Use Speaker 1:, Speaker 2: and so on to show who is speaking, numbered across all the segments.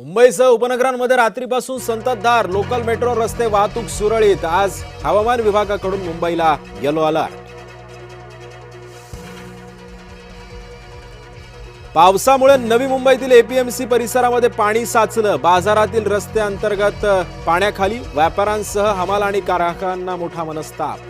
Speaker 1: मुंबईसह उपनगरांमध्ये रात्रीपासून संततधार लोकल मेट्रो रस्ते वाहतूक सुरळीत। आज हवामान विभागाकडून मुंबईला येलो अलर्ट। पावसामुळे नवी मुंबईतील एपीएमसी परिसरामध्ये पाणी साचलं। बाजारातील रस्ते अंतर्गत पाण्याखाली। व्यापाऱ्यांसह हमाल आणि कारखान्यांना मोठा मनस्ताप।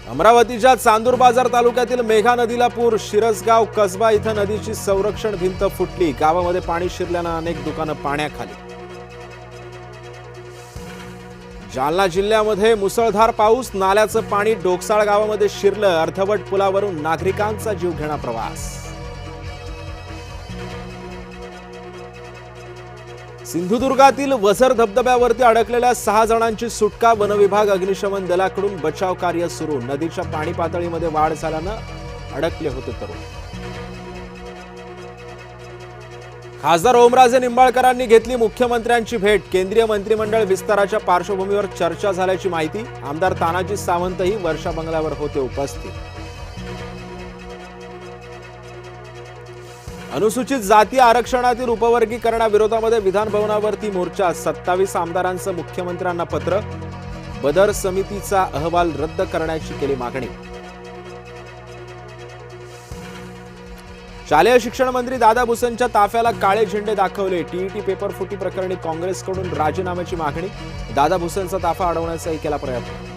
Speaker 1: अमरावतीच्या चांदूर बाजार तालुक्यातील मेघा नदीला पूर। शिरसगाव कसबा इथं नदीची संरक्षण भिंत फुटली। गावामध्ये पाणी शिरल्यानं अनेक दुकानं पाण्याखाली। जालना जिल्ह्यामध्ये मुसळधार पाऊस। नाल्याचं पाणी डोकसाळ गावामध्ये शिरलं। अर्धवट पुलावरून नागरिकांचा जीवघेणा प्रवास। सिंधुदुर्गातील वझर धबधब्यावरती अडकलेल्या 6 जणांची सुटका। वनविभाग अग्निशमन दलाकडून बचाव कार्य सुरू। नदीच्या पाणी पातळीमध्ये वाढ झाल्यानं अडकले होते तरुण। खासदार ओमराजे निंबाळकरांनी घेतली मुख्यमंत्र्यांची भेट। केंद्रीय मंत्रिमंडळ विस्ताराच्या पार्श्वभूमीवर चर्चा झाल्याची माहिती। आमदार तानाजी सावंतही वर्षा बंगल्यावर होते उपस्थित। अनुसूचित जाती आरक्षणातील उपवर्गीकरणाविरोधामध्ये विधान भवनावरती मोर्चा। 27 आमदारांचं मुख्यमंत्र्यांना पत्र। बदर समितीचा अहवाल रद्द करण्याची केली मागणी। शालेय शिक्षण मंत्री दादा भुसेंच्या ताफ्याला काळे झेंडे दाखवले। टीईटी पेपर फुटी प्रकरणी काँग्रेसकडून राजीनाम्याची मागणी। दादा भुसेंचा ताफा अडवण्याचाही केला प्रयत्न।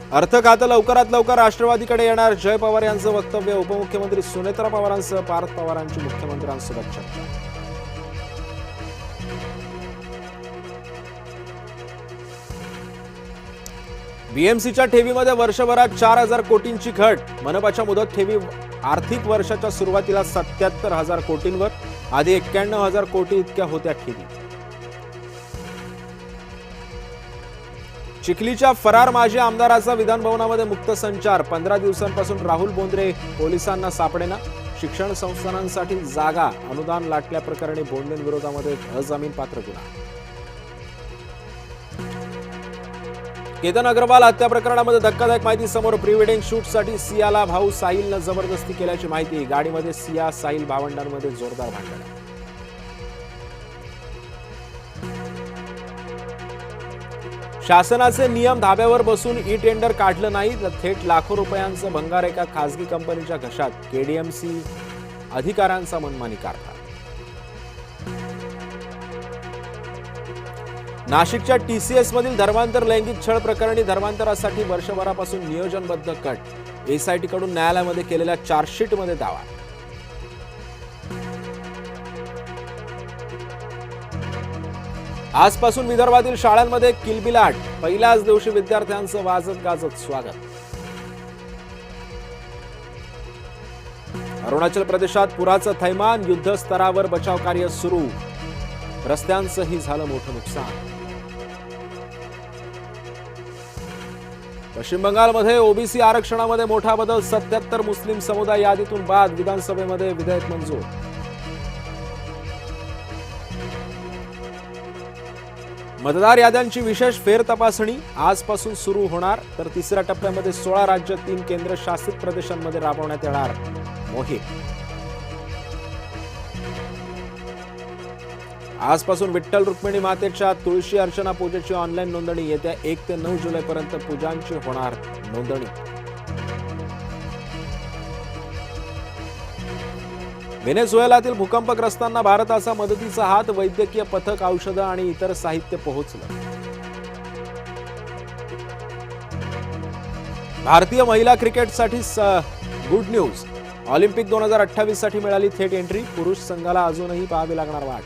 Speaker 1: अर्थ खातं लवकरात लवकर राष्ट्रवादीकडे येणार। जय पवार यांचं वक्तव्य। उपमुख्यमंत्री सुनेत्रा पवारांसह पार्थ पवारांची मुख्यमंत्र्यांसोबत चर्चा। बीएमसीच्या ठेवीमध्ये वर्षभरात 4,000 कोटींची घट। मनपाच्या मुदत ठेवी आर्थिक वर्षाच्या सुरुवातीला 77,000 कोटींवर। आधी 91,000 कोटी इतक्या होत्या ठेवी। चिखलीच्या फरार माजी आमदाराचा विधान भवनामध्ये मुक्त संचार। 15 दिवसांपासून राहुल बोंद्रे पोलिसांना सापडेना। शिक्षण संस्थानांसाठी जागा अनुदान लाटल्याप्रकरणी बोंद्रेंविरोधामध्ये अजामीनपात्र गुन्हा। केतन अग्रवाल हत्या प्रकरणामध्ये धक्कादायक माहिती समोर। प्री वेडिंग शूटसाठी सियाला भाऊ साहिलनं जबरदस्ती केल्याची माहिती। गाडीमध्ये सिया साहिल भावंडांमध्ये जोरदार भांडण। शासनाचे नियम धाब्यावर बसून ई टेंडर काढलं नाही तर थेट लाखो रुपयांचं भंगार एका खासगी कंपनीच्या घशात। केडीएमसी अधिकाऱ्यांचा मनमानी कारभार। नाशिकच्या टीसीएस मधील धर्मांतर लैंगिक छळ प्रकरणी धर्मांतरासाठी वर्षभरापासून नियोजनबद्ध कट। एसआयटी कडून न्यायालयामध्ये केलेल्या चार्जशीटमध्ये दावा। आजपासून विदर्भातील शाळांमध्ये किलबिलाट। पहिल्याच दिवशी विद्यार्थ्यांचं वाजत गाजत स्वागत। अरुणाचल प्रदेशात पुराचं थैमान। युद्ध स्तरावर बचाव कार्य सुरू। रस्त्यांचंही झालं मोठं नुकसान। पश्चिम बंगालमध्ये ओबीसी आरक्षणामध्ये मोठा बदल। 77 मुस्लिम समुदाय यादीतून बाद। विधानसभेमध्ये विधेयक मंजूर। मतदार याद्यांची विशेष फेरतपासणी आजपासून सुरू होणार। तर तिसऱ्या टप्प्यामध्ये 16 राज्य 3 केंद्रशासित प्रदेशांमध्ये राबवण्यात येणार मोहीम। आजपासून विठ्ठल रुक्मिणी मातेच्या तुळशी अर्चना पूजेची ऑनलाईन नोंदणी। येत्या 1 ते 9 जुलैपर्यंत पूजांची होणार नोंदणी। व्हेनेझुएलातील भूकंपग्रस्तांना भारताचा मदतीचा हात। वैद्यकीय पथक, औषधं आणि इतर साहित्य पोहोचलं। भारतीय महिला क्रिकेटसाठी गुड न्यूज। ऑलिम्पिक 2028 साठी मिळाली थेट एंट्री। पुरुष संघाला अजूनही पाहावी लागणार वाट।